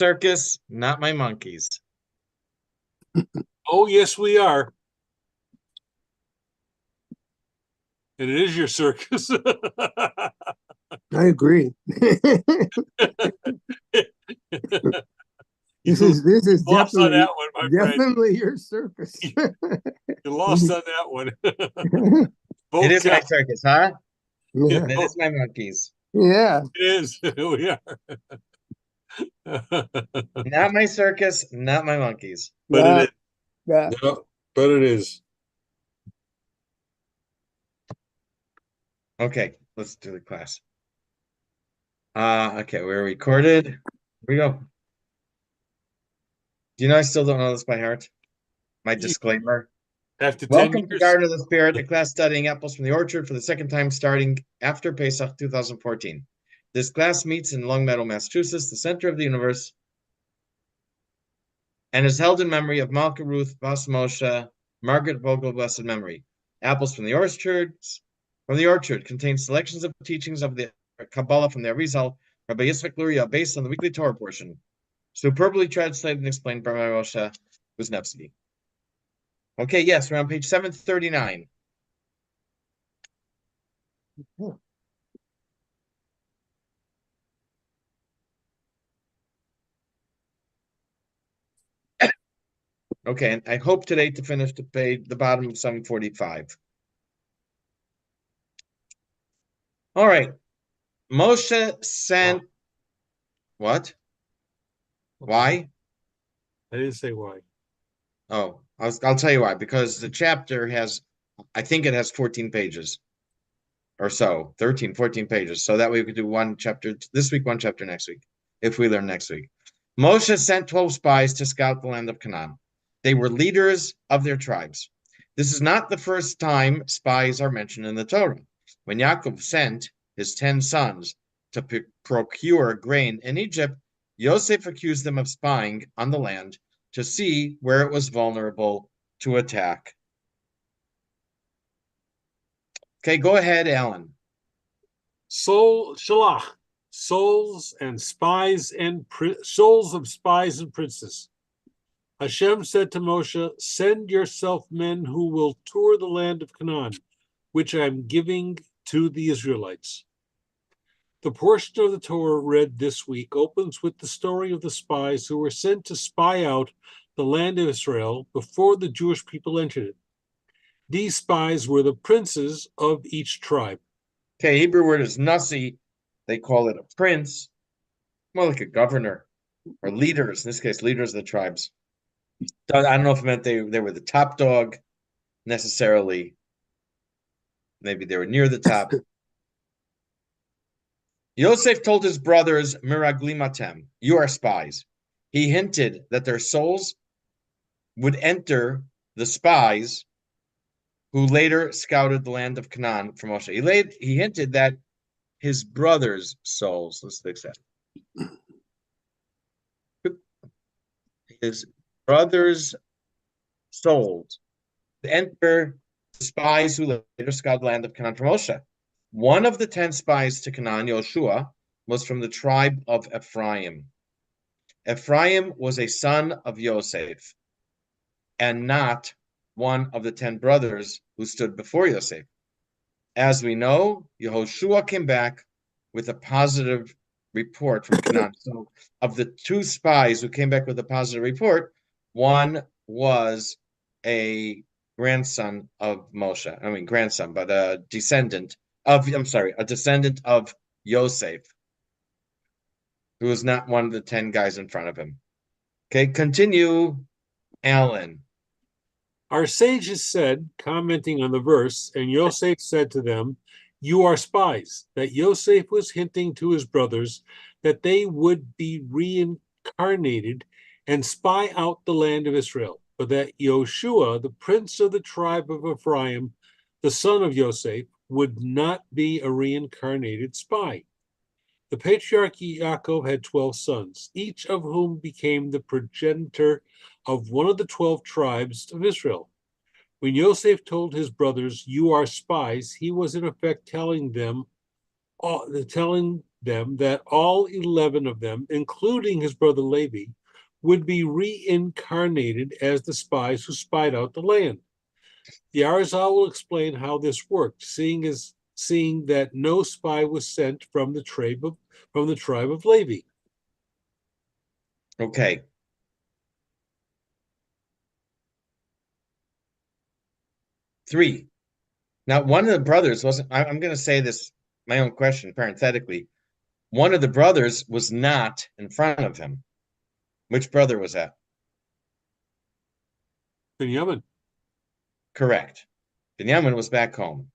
circus, not my monkeys. Oh, yes, we are. And it is your circus. I agree. This is lost on that one, my friend. definitely your circus. You lost on that one. It is my circus, huh? Yeah. It is my monkeys. Yeah. It is. We are. Not my circus, not my monkeys. But it is. Yeah. No, but it is. Okay, let's do the class. Okay, we're recorded. Here we go. Do you know I still don't know this by heart? My disclaimer. After 10 Welcome to years. Garden of the Spirit, a class studying apples from the orchard for the second time starting after Pesach 2014. This class meets in Longmeadow, Massachusetts, the center of the universe, and is held in memory of Malka Ruth Bas Moshe, Margaret Vogel, blessed memory. Apples from the orchard contains selections of teachings of the Kabbalah from the Arizal, Rabbi Yitzchak Luria, based on the weekly Torah portion, superbly translated and explained by Moshe Wisniewski. Okay, yes, we're on page 739. Okay, and I hope today to finish the bottom of 745. All right. Moshe sent what? Why? I didn't say why. Oh, I'll tell you why. Because the chapter has, I think it has 14 pages or so, 13, 14 pages. So that way we could do one chapter this week, one chapter next week, if we learn next week. Moshe sent 12 spies to scout the land of Canaan. They were leaders of their tribes. This is not the first time spies are mentioned in the Torah. When Yaakov sent his 10 sons to procure grain in Egypt, Yosef accused them of spying on the land to see where it was vulnerable to attack. Okay, go ahead, Alan. Shlach, souls of spies and princes. Hashem said to Moshe, "Send yourself men who will tour the land of Canaan, which I am giving to the Israelites." The portion of the Torah read this week opens with the story of the spies who were sent to spy out the land of Israel before the Jewish people entered it. These spies were the princes of each tribe. Okay, Hebrew word is nasi. They call it a prince, more like a governor or leaders. In this case, leaders of the tribes. I don't know if it meant they were the top dog necessarily. Maybe they were near the top. Yosef told his brothers, Miraglimatem, you are spies. He hinted that their souls would enter the spies who later scouted the land of Canaan from Moshe. He hinted that his brothers' souls, let's fix that. His brothers' souls enter the spies who later scouted the land of Canaan from Moshe. One of the 10 spies to Canaan, Yoshua, was from the tribe of Ephraim. Ephraim was a son of Yosef and not one of the 10 brothers who stood before Yosef. As we know, Yehoshua came back with a positive report from Canaan. So of the 2 spies who came back with a positive report, one was a grandson of Moshe. I mean, grandson, but a descendant of Yosef, who was not one of the 10 guys in front of him. Okay, continue, Alan. Our sages said, commenting on the verse, and Yosef said to them, "You are spies," that Yosef was hinting to his brothers that they would be reincarnated and spy out the land of Israel, but that Yoshua, the prince of the tribe of Ephraim, the son of Yosef, would not be a reincarnated spy. The patriarch Yaakov had 12 sons, each of whom became the progenitor of one of the 12 tribes of Israel. When Yosef told his brothers, "You are spies," he was in effect telling them that all 11 of them, including his brother Levi, would be reincarnated as the spies who spied out the land. The Arizal will explain how this worked, seeing that no spy was sent from the tribe of Levi. Okay. Three. Now, one of the brothers wasn't, I'm going to say this, my own question, parenthetically. One of the brothers was not in front of him. Which brother was that? Binyamin. Correct. Binyamin was back home.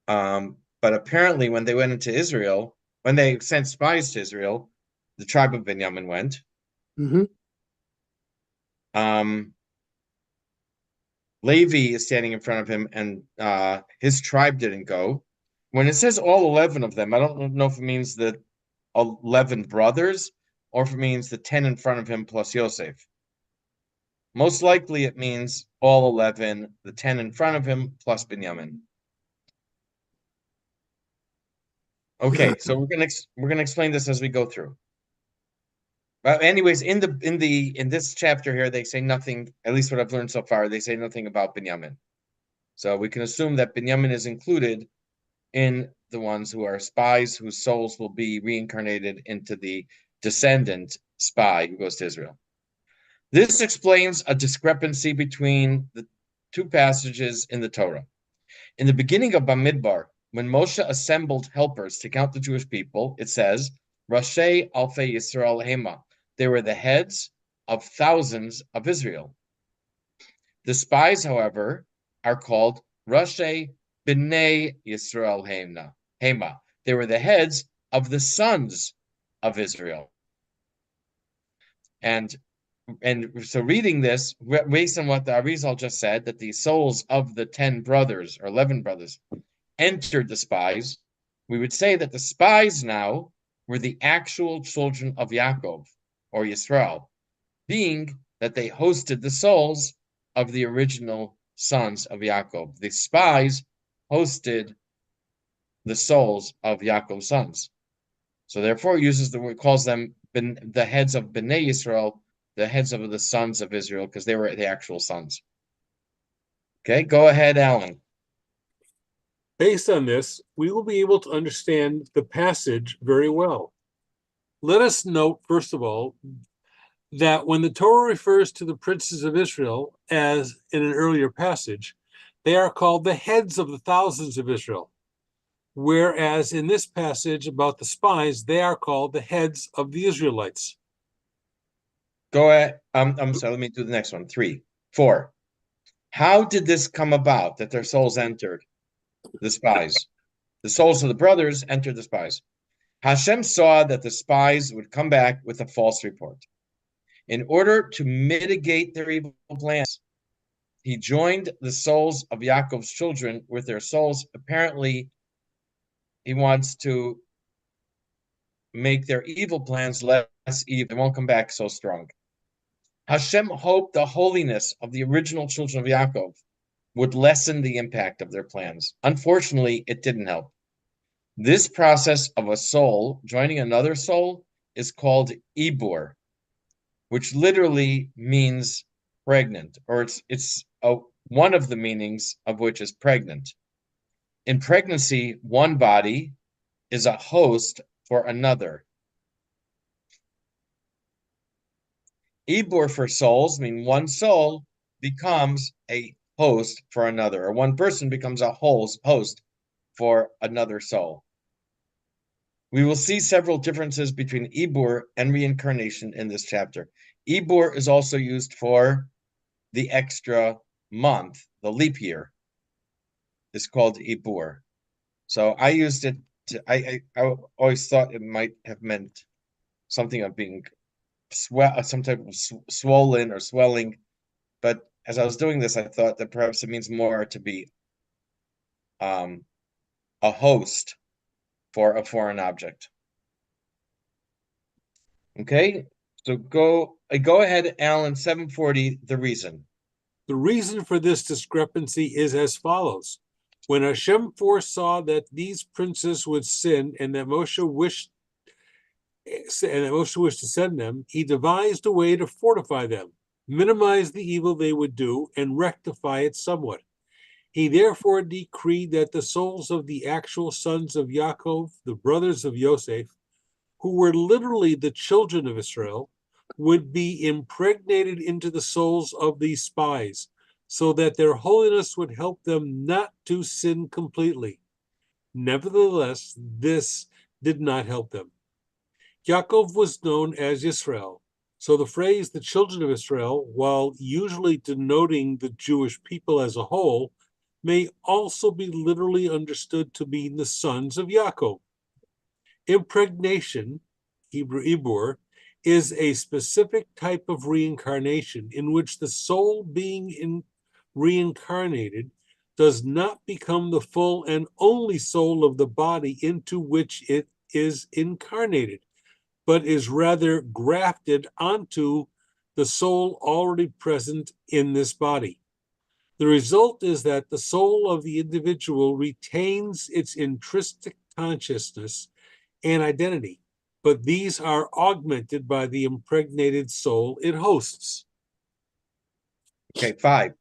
But apparently when they went into Israel, when they sent spies to Israel, the tribe of Binyamin went. Mhm. Levi is standing in front of him, and his tribe didn't go. When it says all 11 of them, I don't know if it means the 11 brothers or if it means the 10 in front of him plus Yosef. Most likely it means all 11, the 10 in front of him plus Binyamin. Okay, so we're gonna explain this as we go through. But anyways, in this chapter here, they say nothing, at least what I've learned so far, they say nothing about Binyamin. So we can assume that Binyamin is included in the ones who are spies whose souls will be reincarnated into the descendant spy who goes to Israel. This explains a discrepancy between the two passages in the Torah. In the beginning of Bamidbar, when Moshe assembled helpers to count the Jewish people, it says, Rashi Alfei Yisrael Hema. They were the heads of thousands of Israel. The spies, however, are called Rashi B'nai Yisrael Hema. They were the heads of the sons of Israel. And so reading this, based on what the Arizal just said, that the souls of the 10 brothers or 11 brothers entered the spies, we would say that the spies now were the actual children of Yaakov or Yisrael, being that they hosted the souls of the original sons of Yaakov. The spies hosted the souls of Yaakov's sons. So therefore uses the word, calls them the heads of Bnei Yisrael, the heads of the sons of Israel, because they were the actual sons. Okay, go ahead, Alan. Based on this, we will be able to understand the passage very well. Let us note, first of all, that when the Torah refers to the princes of Israel, as in an earlier passage, they are called the heads of the thousands of Israel. Whereas in this passage about the spies, they are called the heads of the Israelites. Go ahead. I'm sorry, let me do the next one. 3, 4. How did this come about that their souls entered the spies? The souls of the brothers entered the spies. Hashem saw that the spies would come back with a false report. In order to mitigate their evil plans, he joined the souls of Yaakov's children with their souls. Apparently, he wants to make their evil plans less evil. They won't come back so strong. Hashem hoped the holiness of the original children of Yaakov would lessen the impact of their plans. Unfortunately, it didn't help. This process of a soul joining another soul is called ibur, which literally means pregnant, or it's one of the meanings of which is pregnant. In pregnancy, one body is a host for another. Ibur for souls mean one soul becomes a host for another, or one person becomes a host for another soul. We will see several differences between Ibur and reincarnation in this chapter. Ibur is also used for the extra month, the leap year. Is called Ibur. So I used it to, I always thought it might have meant something of being some type of swollen or swelling. But as I was doing this, I thought that perhaps it means more to be a host for a foreign object. Okay, so go ahead, Alan. 740. The reason. The reason for this discrepancy is as follows. When Hashem foresaw that these princes would sin and that Moshe wished to send them, he devised a way to fortify them, minimize the evil they would do, and rectify it somewhat. He therefore decreed that the souls of the actual sons of Yaakov, the brothers of Yosef, who were literally the children of Israel, would be impregnated into the souls of these spies, so that their holiness would help them not to sin completely. Nevertheless, this did not help them. Yaakov was known as Israel, so the phrase the children of Israel, while usually denoting the Jewish people as a whole, may also be literally understood to mean the sons of Yaakov. Impregnation, Hebrew ibur, is a specific type of reincarnation in which the soul being reincarnated does not become the full and only soul of the body into which it is incarnated, but is rather grafted onto the soul already present in this body. The result is that the soul of the individual retains its intrinsic consciousness and identity, but these are augmented by the impregnated soul it hosts. Okay, 5.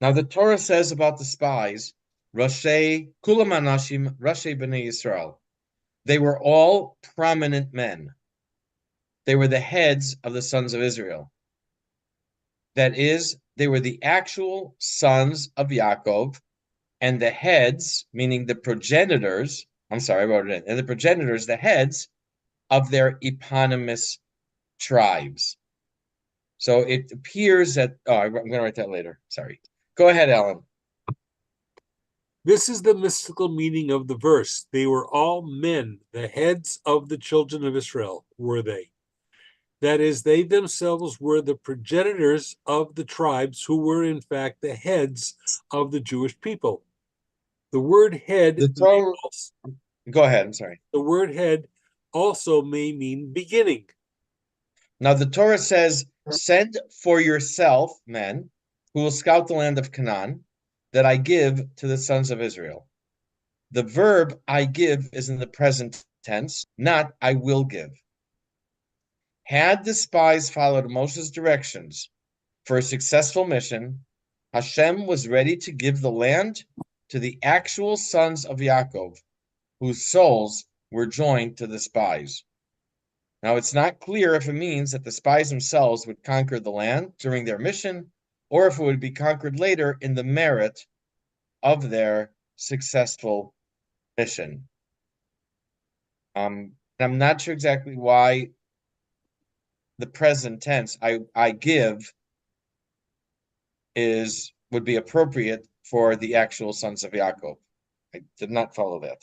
Now the Torah says about the spies, Rashi Kulam Anashim Rashi Bnei Yisrael. They were all prominent men. They were the heads of the sons of Israel. That is, they were the actual sons of Yaakov, and the heads, meaning the progenitors, I wrote it in, and the progenitors, the heads of their eponymous tribes. So it appears that, I'm going to write that later. Sorry. Go ahead, Alan. This is the mystical meaning of the verse. They were all men, the heads of the children of Israel, were they. That is, they themselves were the progenitors of the tribes who were in fact the heads of the Jewish people. The word head, Go ahead, I'm sorry. The word head also may mean beginning. Now the Torah says, send for yourself men who will scout the land of Canaan that I give to the sons of Israel. The verb I give is in the present tense, not I will give. Had the spies followed Moshe's directions for a successful mission, Hashem was ready to give the land to the actual sons of Yaakov, whose souls were joined to the spies. Now, it's not clear if it means that the spies themselves would conquer the land during their mission, or if it would be conquered later in the merit of their successful mission. I'm not sure exactly why the present tense, I give, would be appropriate for the actual sons of Yaakov. I did not follow that.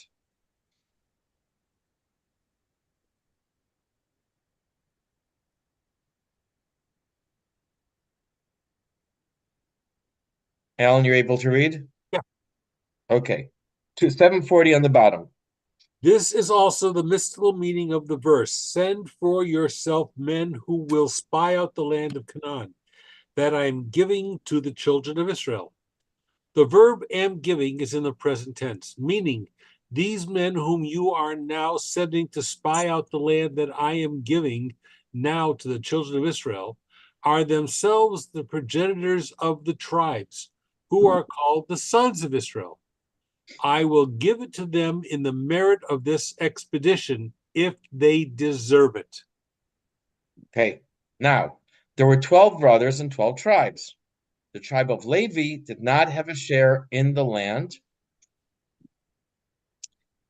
Alan, you're able to read? Yeah. Okay. 740 on the bottom. This is also the mystical meaning of the verse. Send for yourself men who will spy out the land of Canaan, that I am giving to the children of Israel. The verb am giving is in the present tense, meaning these men whom you are now sending to spy out the land that I am giving now to the children of Israel are themselves the progenitors of the tribes, who are called the sons of Israel. I will give it to them in the merit of this expedition if they deserve it. Okay. Now, there were 12 brothers and 12 tribes. The tribe of Levi did not have a share in the land.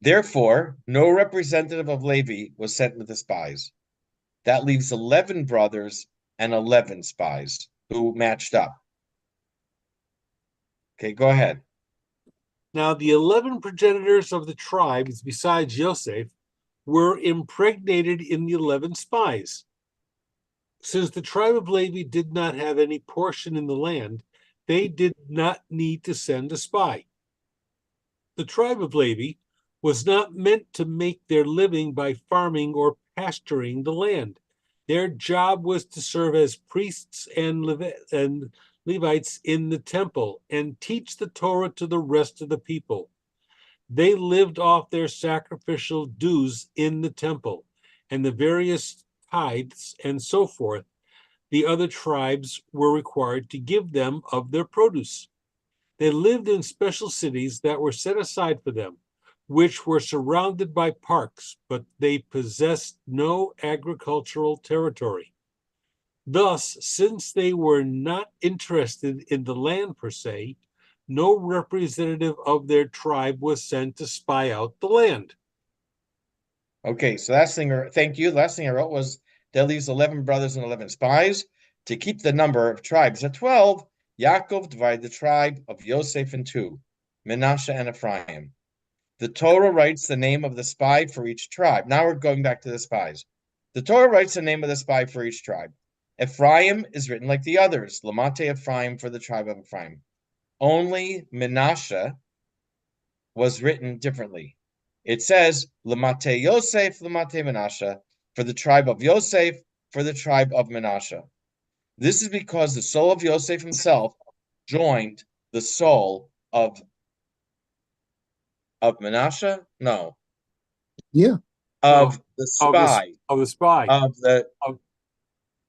Therefore, no representative of Levi was sent with the spies. That leaves 11 brothers and 11 spies who matched up. Okay, go ahead. Now, the 11 progenitors of the tribes, besides Yosef, were impregnated in the 11 spies. Since the tribe of Levi did not have any portion in the land, they did not need to send a spy. The tribe of Levi was not meant to make their living by farming or pasturing the land. Their job was to serve as priests and Levites in the temple and teach the Torah to the rest of the people. They lived off their sacrificial dues in the temple and the various tithes and so forth. The other tribes were required to give them of their produce. They lived in special cities that were set aside for them, which were surrounded by parks, but they possessed no agricultural territory. Thus, since they were not interested in the land per se, no representative of their tribe was sent to spy out the land. Okay, so thank you. The last thing I wrote was that leaves 11 brothers and 11 spies. To keep the number of tribes at 12, Yaakov divided the tribe of Yosef in two, Manasseh and Ephraim. The Torah writes the name of the spy for each tribe. Now we're going back to the spies. The Torah writes the name of the spy for each tribe. Ephraim is written like the others, Lamate Ephraim for the tribe of Ephraim. Only Manasseh was written differently. It says, Lamate Yosef, Lamate Manasseh, for the tribe of Yosef, for the tribe of Manasseh. This is because the soul of Yosef himself joined the soul of Manasseh? No. Yeah. Of the spy. Of the spy. Of the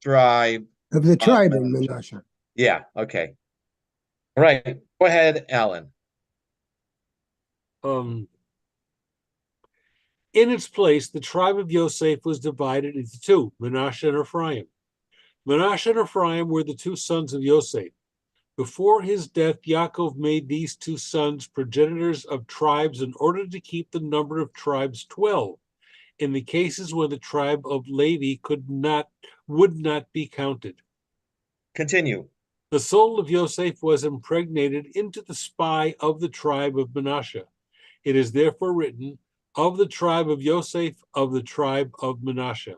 tribe. Of the tribe in Manasseh. Manasseh. Yeah, okay. All right. Go ahead, Alan. In its place, the tribe of Yosef was divided into two, Manasseh and Ephraim. Manasseh and Ephraim were the two sons of Yosef. Before his death, Yaakov made these two sons progenitors of tribes in order to keep the number of tribes 12, in the cases where the tribe of Levi would not be counted. Continue. The soul of Yosef was impregnated into the spy of the tribe of Manasseh. It is therefore written, of the tribe of Yosef, of the tribe of Manasseh.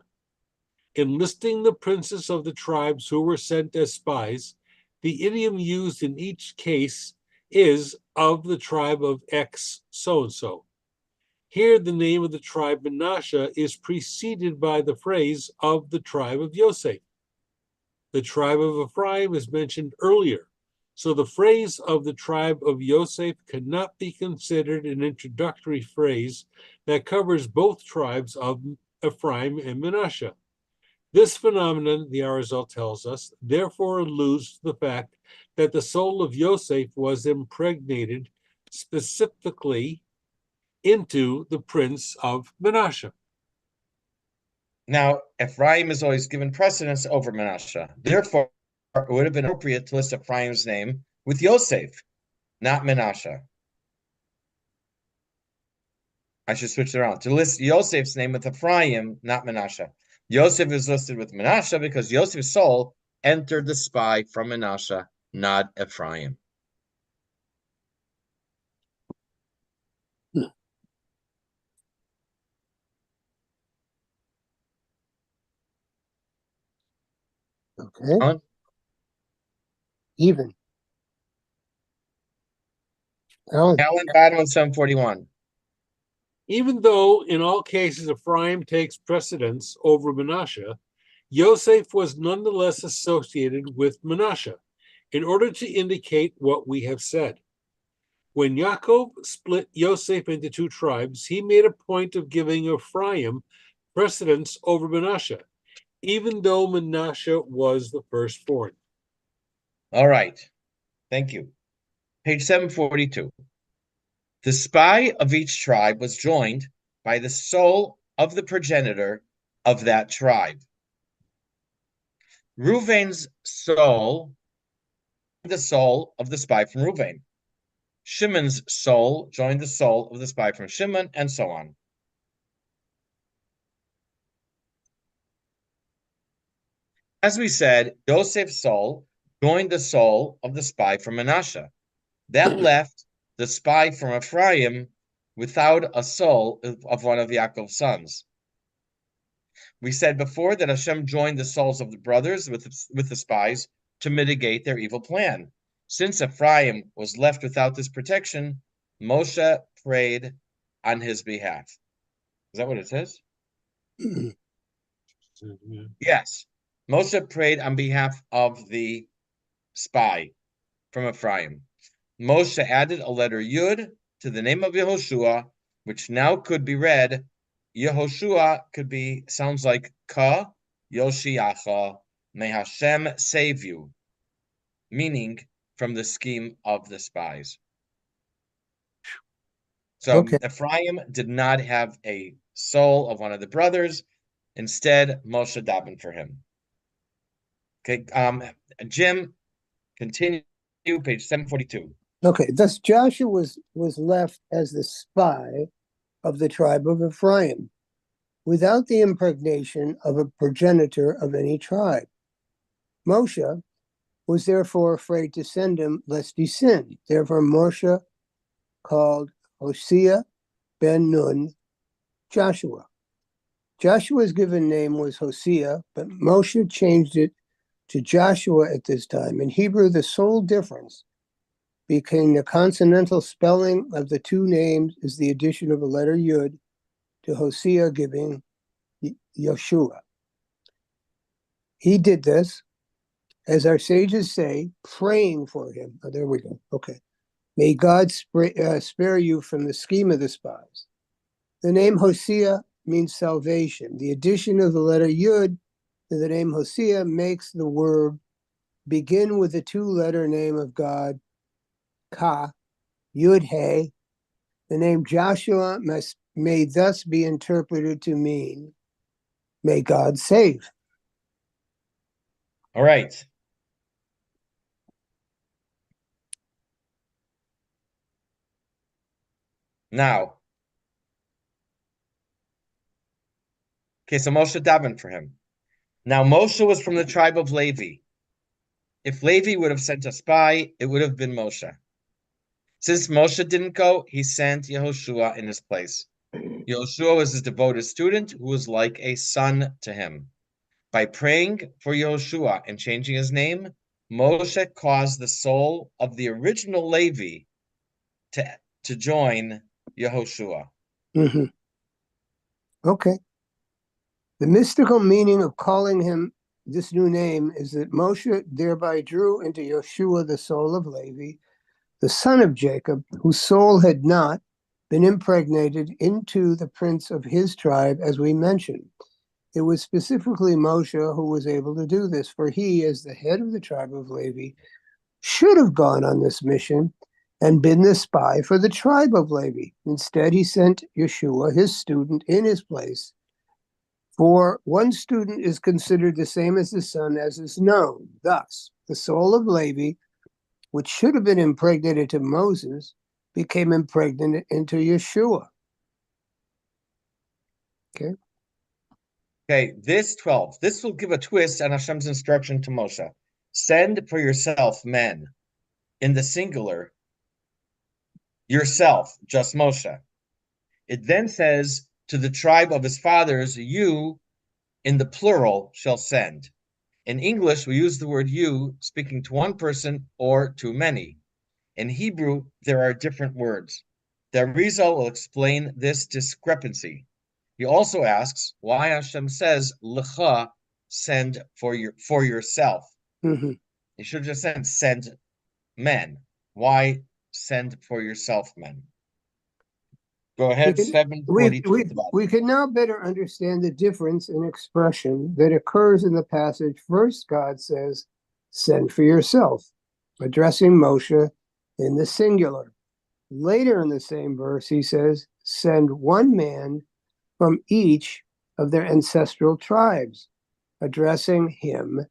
In listing the princes of the tribes who were sent as spies, the idiom used in each case is of the tribe of X so-and-so. Here, the name of the tribe Manasseh is preceded by the phrase of the tribe of Yosef. The tribe of Ephraim is mentioned earlier, so the phrase of the tribe of Yosef cannot be considered an introductory phrase that covers both tribes of Ephraim and Manasseh. This phenomenon, the Arizal tells us, therefore alludes to the fact that the soul of Yosef was impregnated specifically into the prince of Manasseh. Now, Ephraim is always given precedence over Manasseh. Therefore, it would have been appropriate to list Ephraim's name with Yosef, not Manasseh. I should switch it around. To list Yosef's name with Ephraim, not Manasseh. Yosef is listed with Manasseh because Yosef's soul entered the spy from Manasseh, not Ephraim. Okay. Alan? Even. Alan. Alan, bottom of 741. Even though in all cases Ephraim takes precedence over Manasseh, Yosef was nonetheless associated with Manasseh in order to indicate what we have said. When Yaakov split Yosef into two tribes, he made a point of giving Ephraim precedence over Manasseh, even though Manasseh was the firstborn. All right. Thank you. Page 742. The spy of each tribe was joined by the soul of the progenitor of that tribe. Reuven's soul, the soul of the spy from Reuven. Shimon's soul joined the soul of the spy from Shimon, and so on. As we said, Joseph's soul joined the soul of the spy from Manasseh. That left the spy from Ephraim without a soul of one of Yaakov's sons. We said before that Hashem joined the souls of the brothers with the spies to mitigate their evil plan. Since Ephraim was left without this protection, Moshe prayed on his behalf. Is that what it says? Yeah. Yes. Moshe prayed on behalf of the spy from Ephraim. Moshe added a letter Yud to the name of Yehoshua, which now could be read. Yehoshua sounds like Ka Yoshiacha, may Hashem save you, meaning from the scheme of the spies. So Okay. Ephraim did not have a soul of one of the brothers. Instead, Moshe davened for him. Okay, Jim, continue, page 742. Okay. Thus Joshua was left as the spy of the tribe of Ephraim, without the impregnation of a progenitor of any tribe. Moshe was therefore afraid to send him lest he sin. Therefore Moshe called Hosea ben Nun Joshua. Joshua's given name was Hosea, but Moshe changed it to Joshua at this time. In Hebrew, the sole difference between the consonantal spelling of the two names is the addition of a letter Yud to Hosea, giving Yeshua. He did this, as our sages say, praying for him. Oh, there we go. Okay. May God spare you from the scheme of the spies. The name Hosea means salvation. The addition of the letter Yud to the name Hosea makes the word begin with the two-letter name of God, Ka, Yud He. The name Joshua may thus be interpreted to mean, may God save. All right. Now, okay, so Moshe davened for him. Now, Moshe was from the tribe of Levi. If Levi would have sent a spy, it would have been Moshe. Since Moshe didn't go, he sent Yehoshua in his place. Yehoshua was his devoted student who was like a son to him. By praying for Yehoshua and changing his name, Moshe caused the soul of the original Levi to join Yehoshua. Mm-hmm. Okay. The mystical meaning of calling him this new name is that Moshe thereby drew into Yeshua the soul of Levi, the son of Jacob, whose soul had not been impregnated into the prince of his tribe, as we mentioned. It was specifically Moshe who was able to do this, for he, as the head of the tribe of Levi, should have gone on this mission and been the spy for the tribe of Levi. Instead, he sent Yeshua, his student, in his place. For one student is considered the same as the son, as is known. Thus, the soul of Levi, which should have been impregnated to Moses, became impregnated into Yeshua. Okay. Okay, this 12. This will give a twist on Hashem's instruction to Moshe. Send for yourself men. In the singular, yourself, just Moshe. It then says, to the tribe of his fathers, you, in the plural, shall send. In English, we use the word you, speaking to one person or to many. In Hebrew, there are different words. The Arizal will explain this discrepancy. He also asks why Hashem says, Lecha, send for yourself. Mm-hmm. He should have just said, send men. Why send for yourself, men? Go ahead, 742 at the bottom. We can now better understand the difference in expression that occurs in the passage. First, God says, send for yourself, addressing Moshe in the singular. Later in the same verse, he says, send one man from each of their ancestral tribes, addressing him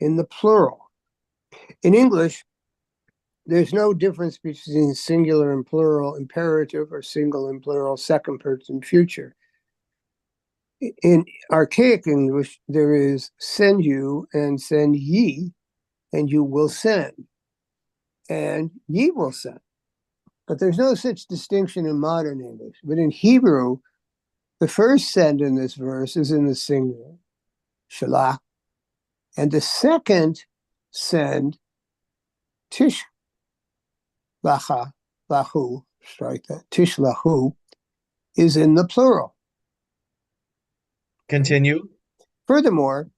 in the plural. In English, there's no difference between singular and plural imperative or single and plural second person future. In archaic English, there is send you and send ye, and you will send, and ye will send. But there's no such distinction in modern English. But in Hebrew, the first send in this verse is in the singular, Shlach, and the second send, Tish Lacha, Lahu, strike that, Tishlahu, is in the plural. Continue. Furthermore,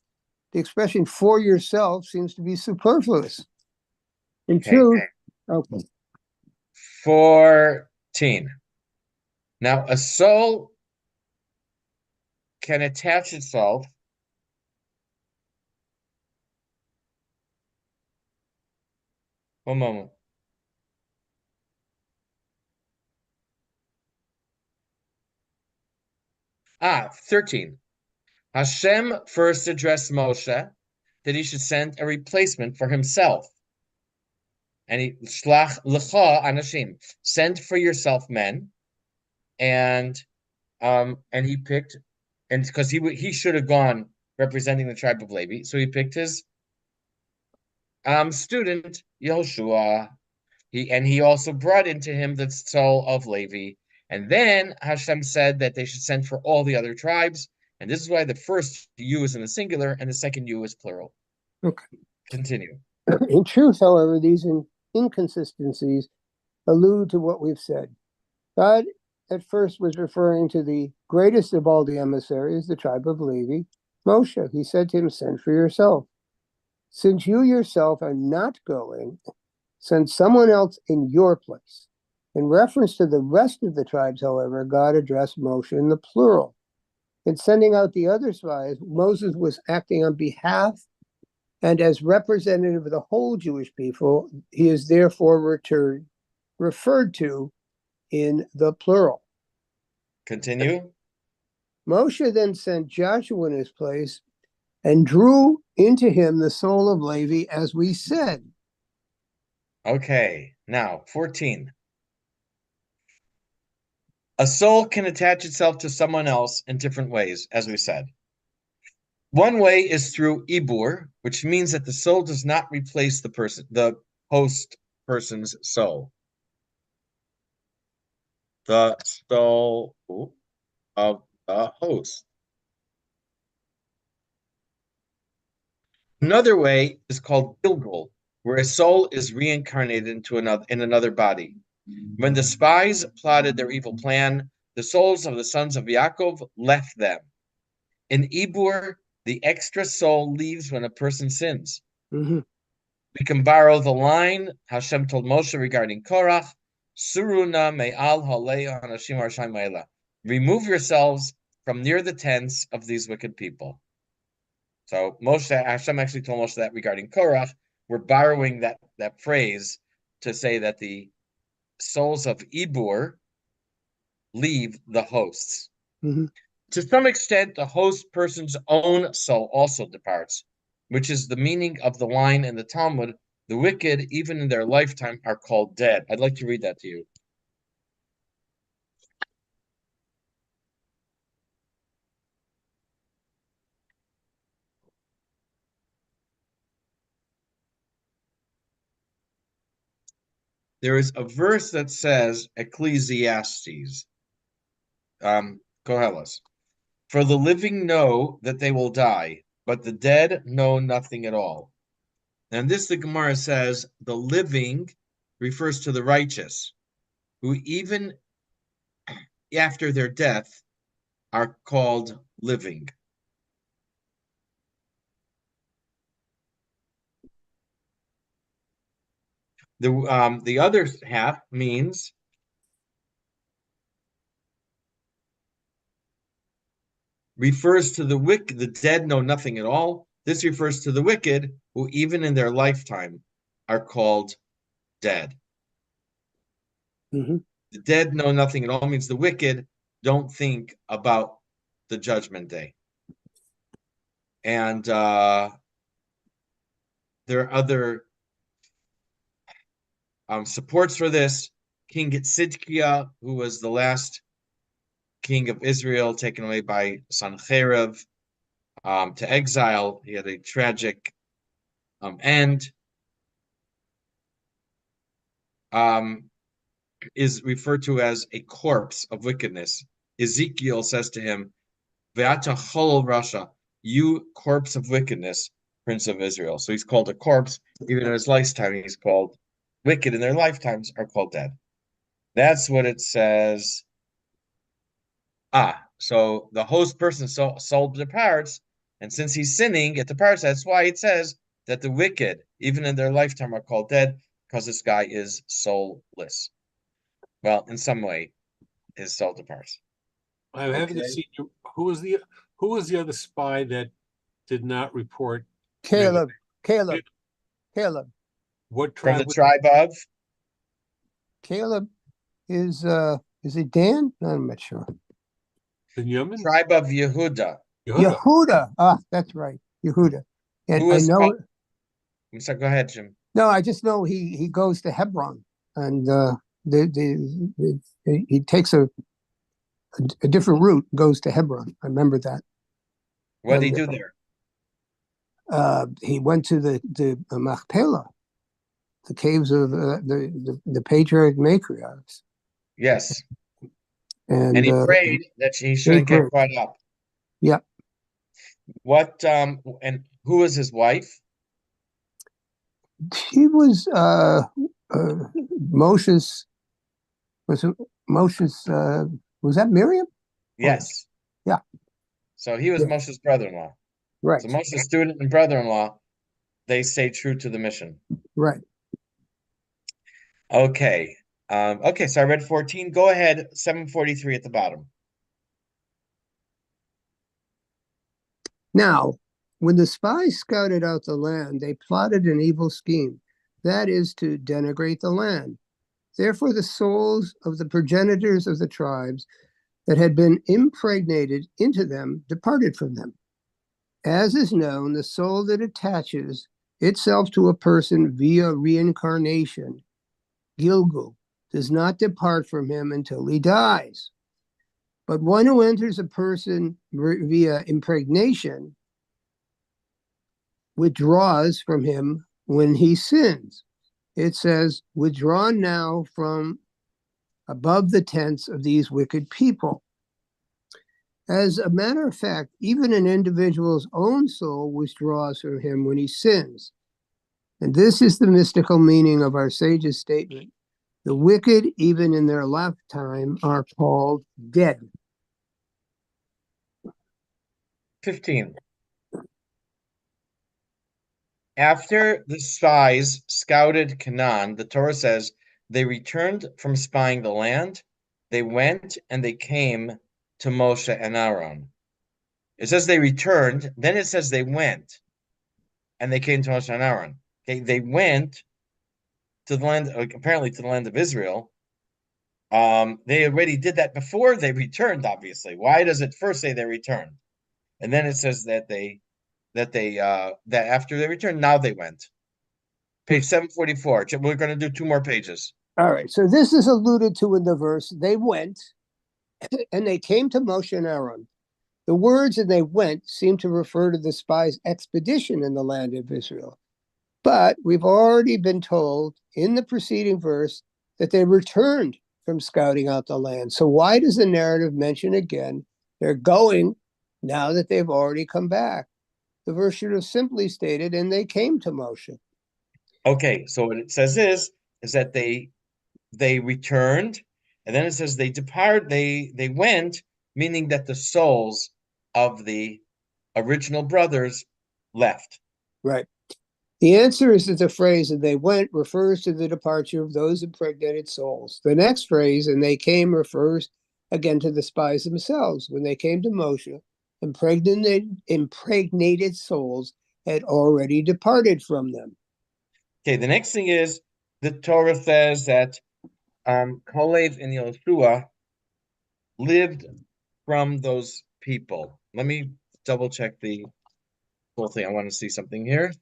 the expression "for yourself" seems to be superfluous. In Okay. truth, okay. 14. Now, a soul can attach itself. One moment. 13. Hashem first addressed Moshe that he should send a replacement for himself. And he Shlach lecha anashim, send for yourself men, and he picked, and because he should have gone representing the tribe of Levi, so he picked his student Yehoshua. He also brought into him the soul of Levi. And then Hashem said that they should send for all the other tribes. And this is why the first you is in the singular and the second you is plural. Okay. Continue. In truth, however, these inconsistencies allude to what we've said. God at first was referring to the greatest of all the emissaries, the tribe of Levi, Moshe. He said to him, "Send for yourself. Since you yourself are not going, send someone else in your place." In reference to the rest of the tribes, however, God addressed Moshe in the plural. In sending out the other spies, Moses was acting on behalf and as representative of the whole Jewish people. He is therefore referred to in the plural. Continue. Moshe then sent Joshua in his place and drew into him the soul of Levi, as we said. Okay, now 14. A soul can attach itself to someone else in different ways, as we said. One way is through ibur, which means that the soul does not replace the host person's soul. The soul of the host. Another way is called Gilgul, where a soul is reincarnated in another body. When the spies plotted their evil plan, the souls of the sons of Yaakov left them. In Ibur, the extra soul leaves when a person sins. Mm-hmm. We can borrow the line Hashem told Moshe regarding Korach, Suruna me'al halei hanashim arshayim ha'ela. Remove yourselves from near the tents of these wicked people. So Hashem actually told Moshe that regarding Korach. We're borrowing that phrase to say that the souls of Ibur leave the hosts. Mm-hmm. To some extent, the host person's own soul also departs, which is the meaning of the line in the Talmud, the wicked, even in their lifetime, are called dead. I'd like to read that to you. There is a verse that says, Ecclesiastes, Koheles, for the living know that they will die, but the dead know nothing at all. And this, the Gemara says, the living refers to the righteous, who even after their death are called living. The other half means refers to the wicked. The dead know nothing at all. This refers to the wicked, who even in their lifetime are called dead. Mm-hmm. The dead know nothing at all means the wicked don't think about the judgment day. And there are other supports for this. King Tzidkiah, who was the last king of Israel, taken away by Sancherib to exile. He had a tragic end. Is referred to as a corpse of wickedness. Ezekiel says to him, Ve'ata chol Rasha, you corpse of wickedness, Prince of Israel. So he's called a corpse, even in his lifetime, he's called wicked in their lifetimes are called dead. That's what it says. So the host person's soul departs, And since he's sinning, it departs. That's why it says that the wicked, even in their lifetime, are called dead, because this guy is soulless. Well, in some way, his soul departs. I'm having to Okay. see who was the other spy that did not report negative. Caleb. What From the tribe was tribe of Caleb is it Dan? I'm not sure. Benjamin? Yehuda. Yehuda. Yehuda. Ah, that's right. Yehuda. And Who I is know, called? So go ahead, Jim. no, I just know he goes to Hebron, and he takes a different route, goes to Hebron. I remember that. What did he And do there? he went to the Machpelah, the caves of the patriarch matriarchs, Yes. and And he prayed that he they shouldn't get prayed. caught up. Yeah, What and who was his wife? she was Moshe's. Was it Moshe's? Was that Miriam? Yes. Yeah. So he was Yeah. Moshe's brother-in-law. Right. So Moshe's student and brother-in-law, they stay true to the mission. Right. Okay. Okay, so I read 14. Go ahead, 743 at the bottom. Now, when the spies scouted out the land, they plotted an evil scheme, that is, to denigrate the land. Therefore, the souls of the progenitors of the tribes that had been impregnated into them departed from them. As is known, the soul that attaches itself to a person via reincarnation, Gilgul, does not depart from him until he dies. But one who enters a person via impregnation withdraws from him when he sins. It says, withdrawn now from above the tents of these wicked people. As a matter of fact, even an individual's own soul withdraws from him when he sins. And this is the mystical meaning of our sage's statement. The wicked, even in their lifetime, are called dead. 15. After the spies scouted Canaan, the Torah says they returned from spying the land. They went and they came to Moshe and Aaron. It says they returned, then it says they went and they came to Moshe and Aaron. Okay, they went to the land, apparently to the land of Israel. They already did that before they returned, obviously. Why does it first say they returned? And then it says that after they returned, now they went. Page 744. We're going to do 2 more pages. All right, so this is alluded to in the verse. They went and they came to Moshe and Aaron. The words "and they went" seem to refer to the spies' expedition in the land of Israel. But we've already been told in the preceding verse that they returned from scouting out the land. So why does the narrative mention again they're going now that they've already come back? The verse should have simply stated, and they came to Moshe. Okay, so what it says is that they returned, and then it says they went, meaning that the souls of the original brothers left. Right. The answer is that the phrase "and they went" refers to the departure of those impregnated souls. The next phrase "and they came" refers again to the spies themselves. When they came to Moshe, impregnated souls had already departed from them. Okay, the next thing is the Torah says that Kalev and Yoshua lived from those people. Let me double check the whole thing. I want to see something here.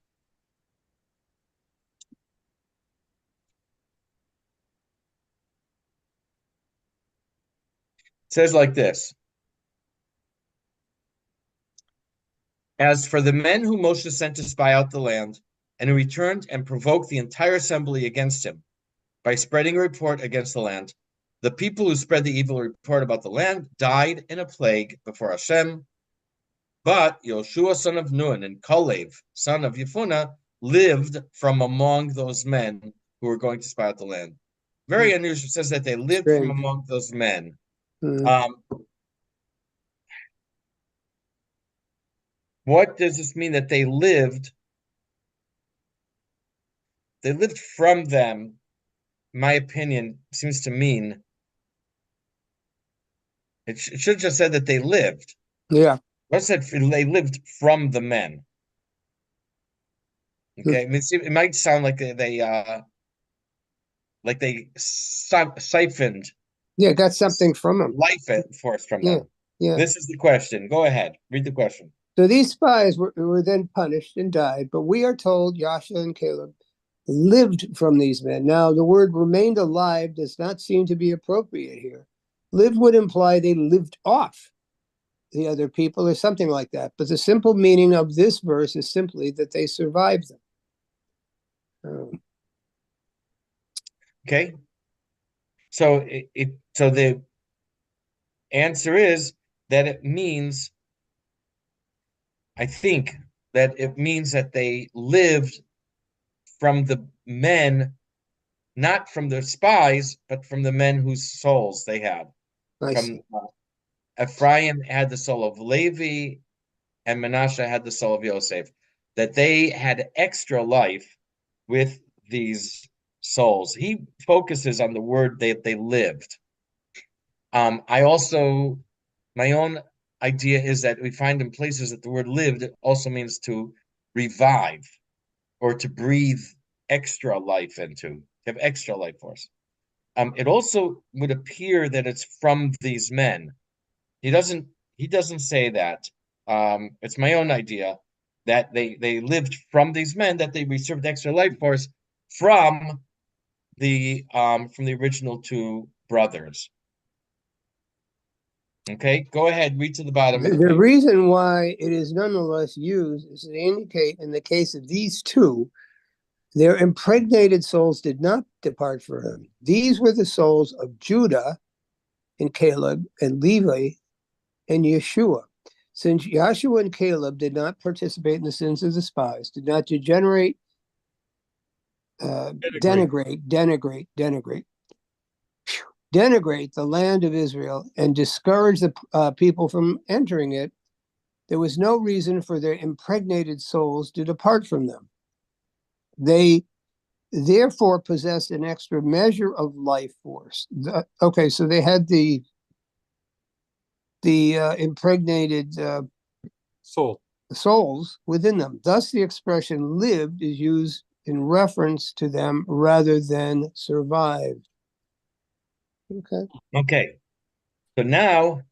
It says like this. As for the men whom Moshe sent to spy out the land, and who returned and provoked the entire assembly against him by spreading a report against the land, the people who spread the evil report about the land died in a plague before Hashem. But Yoshua son of Nun and Kalev son of Yefunah lived from among those men who were going to spy out the land. Very unusual. It says that they lived from Strange. among those men. What does this mean that they lived? They lived from them, my opinion, seems to mean it should have just said that they lived. Yeah. What said they lived from the men? Okay, I mean, it might sound like they siphoned Yeah, got something from him. life force from Yeah. them. Yeah. This is the question. Go ahead, read the question. So these spies were then punished and died, but we are told Joshua and Caleb lived from these men. Now, the word remained alive does not seem to be appropriate here. Lived would imply they lived off the other people or something like that. But the simple meaning of this verse is simply that they survived them. Okay, so so the answer is that it means, I think that it means that they lived from the men, not from the spies, but from the men whose souls they had. I From see. Ephraim had the soul of Levi, and Manasseh had the soul of Yosef. That they had extra life with these souls. He focuses on the word that they lived. I also, my own idea is that we find in places that the word lived also means to revive or to breathe extra life into, to have extra life force. It also would appear that it's from these men. He doesn't he doesn't say that. It's my own idea that they lived from these men, that they received extra life force from the original two brothers. Okay, go ahead, read to the bottom of the The page. reason why it is nonetheless used is to indicate in the case of these two, their impregnated souls did not depart from him. These were the souls of Judah and Caleb and Levi and Yeshua. Since Joshua and Caleb did not participate in the sins of the spies, did not degenerate, denigrate the land of Israel and discourage the people from entering it, there was no reason for their impregnated souls to depart from them. They therefore possessed an extra measure of life force. Okay, so they had the impregnated Soul. souls within them. Thus, the expression lived is used in reference to them rather than survived. Okay. Okay, so now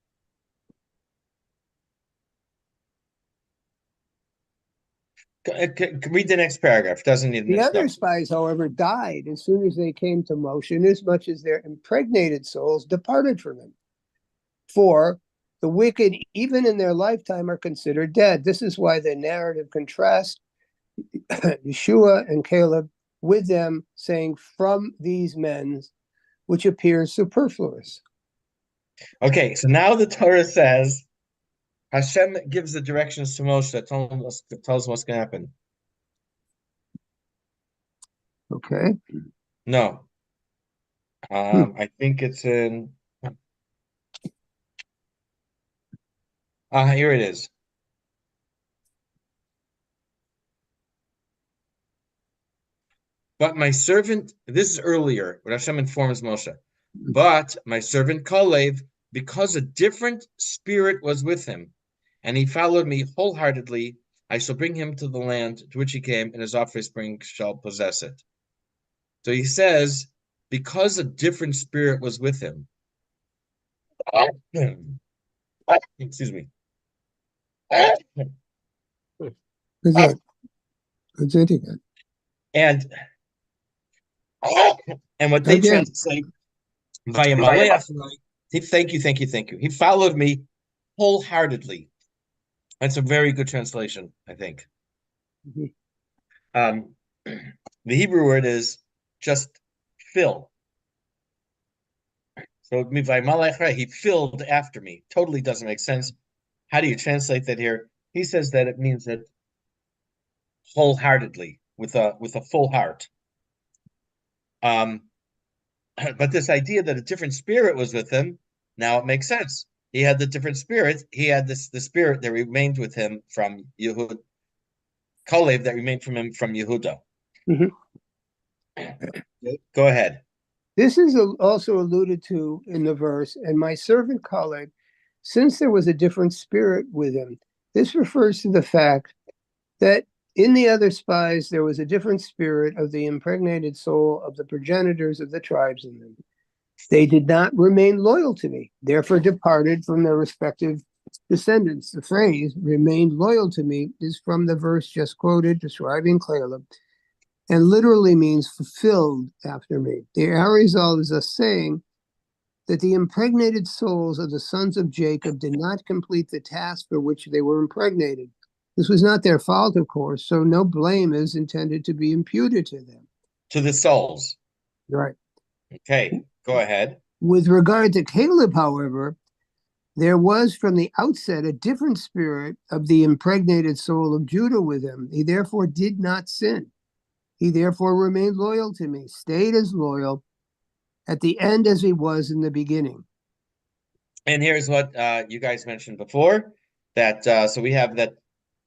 read the next paragraph. Doesn't need The an other introduction. spies, however, died as soon as they came to Moshe, inasmuch as their impregnated souls departed from him. For the wicked, even in their lifetime, are considered dead. This is why the narrative contrasts Yeshua and Caleb with them, saying, from these men, which appears superfluous. Okay, so now the Torah says Hashem gives the directions to Moshe, tells him what's going to happen. Okay. No, I think it's in. Here it is. But my servant, this is earlier, when Hashem informs Moshe. But my servant Kalev, because a different spirit was with him, and he followed me wholeheartedly, I shall bring him to the land to which he came, and his offspring shall possess it. So he says, because a different spirit was with him. Excuse me. Is that it's it again? And what they Again. translate Vayamalech, thank you, thank you, thank you. He followed me wholeheartedly. That's a very good translation, I think. The Hebrew word is just fill. So he filled after me. Totally doesn't make sense. How do you translate that here? He says that it means that wholeheartedly, with a full heart. But this idea that a different spirit was with him, now it makes sense. he had the different spirit. He had the spirit that remained with him from Yehud, Kalev that remained from him from Yehuda. Mhm. Go ahead. This is also alluded to in the verse, and my servant Caleb, since there was a different spirit with him. This refers to the fact that in the other spies there was a different spirit of the impregnated soul of the progenitors of the tribes in them. They did not remain loyal to me, therefore departed from their respective descendants. The phrase remained loyal to me is from the verse just quoted describing Caleb, and literally means fulfilled after me. The Arizal is a saying that the impregnated souls of the sons of Jacob did not complete the task for which they were impregnated. This was not their fault, of course, so no blame is intended to be imputed to them. To the souls. Right. Okay, go ahead. With regard to Caleb, however, there was from the outset a different spirit of the impregnated soul of Judah with him. He therefore did not sin. He therefore remained loyal to me, stayed as loyal at the end as he was in the beginning. And here's what you guys mentioned before, that so we have that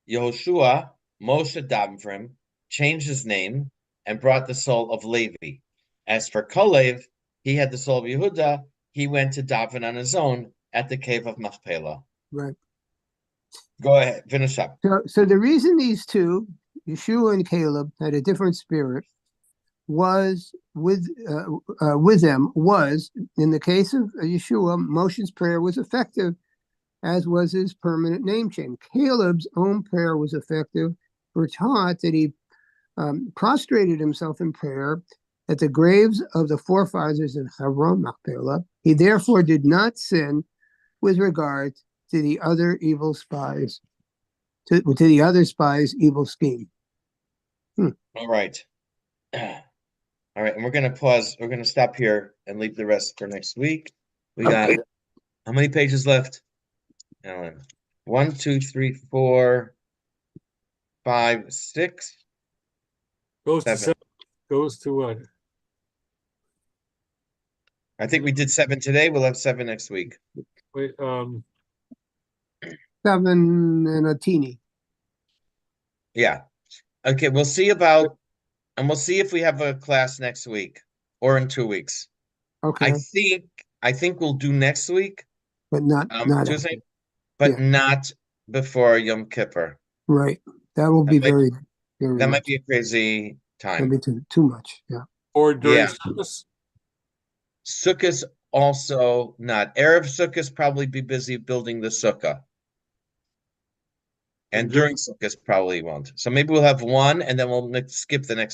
Yehoshua, Moshe davened for him, changed his name, and brought the soul of Levi. As for Kalev, he had the soul of Yehuda. He went to daven on his own at the cave of Machpelah. Right. Go ahead, finish up. So the reason these two, Yeshua and Caleb, had a different spirit was with them was, in the case of Yeshua, Moshe's prayer was effective, as was his permanent name change. Caleb's own prayer was effective. We're taught that he prostrated himself in prayer at the graves of the forefathers in Hebron, Machpelah. He therefore did not sin with regard to the other evil spies, to the other spies' evil scheme. All right. All right, and we're going to pause. We're going to stop here and leave the rest for next week. We got how many pages left, Alan? 1, 2, 3, 4, 5, 6, Goes to 7. seven. Goes to what? I think we did 7 today. We'll have 7 next week. Wait, 7 and a teeny. Yeah. Okay, we'll see about, and we'll see if we have a class next week or in 2 weeks. Okay, I think we'll do next week, but not Tuesday, after. but Yeah. not before Yom Kippur. Right. That will be very, very That much. might be a crazy time. That'll be too much. Yeah. or during Yeah. Shabbos? Sukkah's also not. Erev Sukkah's probably be busy building the sukkah. And during Sukkah's probably won't. So maybe we'll have one and then we'll skip the next